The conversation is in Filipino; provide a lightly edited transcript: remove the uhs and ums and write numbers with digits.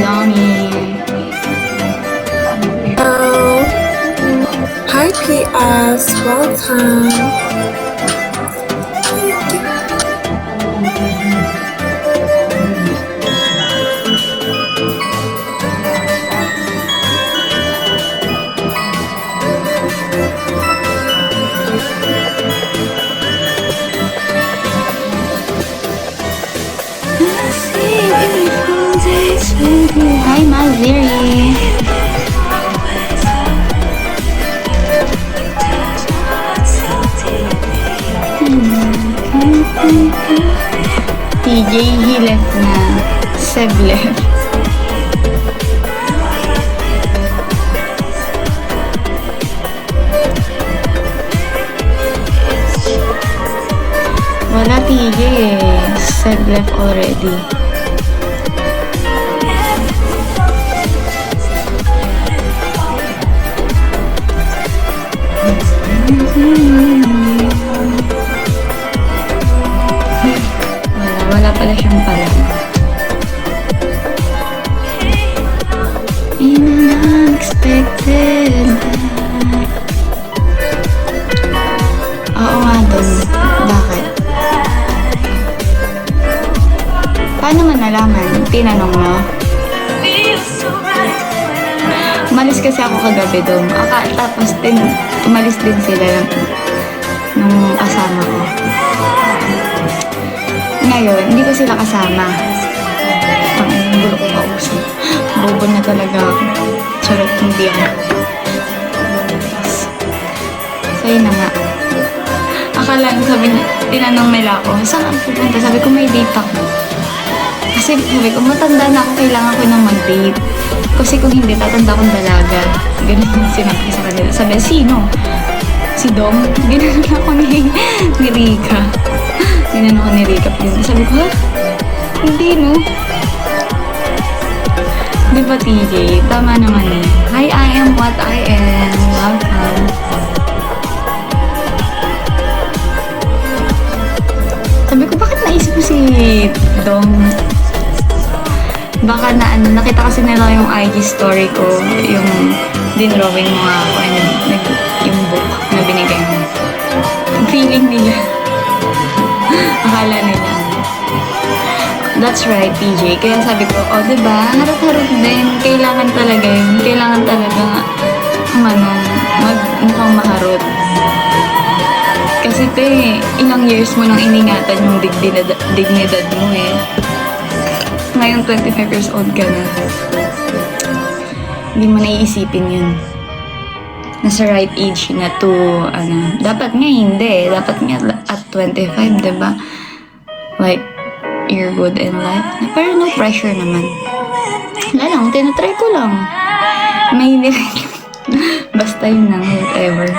yummy. Hello. Hi PS, welcome. Hi, Malveri. TJ, he left na. Seb left. Wala TJ eh. Seb left already. Wala pala siyang pala. In an unexpected. Oo nga dun. Bakit? Paano man nalaman? Tinanong mo? Umalis kasi ako kagabi doon. Tapos umalis din sila nung kasama ko. Ngayon, hindi ko sila kasama. Ang gulo ko kausap. Bobo na talaga ako. Charot, hindi ako. So, yun na nga. Akala, tinanong nila ako, saan ang pupunta? Sabi ko, may date ako. Kasi sabi ko, matanda na ako, kailangan ko nang mag-date. Kasi kung hindi, tatanda akong dalaga. Ganun yung sinabi ko sa kanila. Sabi, sino? Si Dom? Ganun ako ni Rika. Ganun ako ni Rika. Sabi ko, ha? Hindi, no? Di ba, TJ? Tama naman eh. Hi, I am what I am. Welcome. Sabi ko, bakit naisip ko si Dom? Baka nakita kasi nila yung IG story ko, yung dinrawing mo nga ako, and yung book na binigay mo. Feeling nila. Akala nila. That's right, PJ. Kaya sabi ko, oh, diba? Harap-harap din. Kailangan talaga yun. Kailangan talaga mukhang maharot. Kasi ilang years mo nang iningatan yung dignidad mo eh. Ngayon, 25 years old ka na. Hindi mo naiisipin yun. Nasa right age na to, dapat nga hindi. Dapat nga at 25, diba? Like, you're good in life. Pero no pressure naman. Wala lang, tinatry ko lang. May basta yun lang, whatever.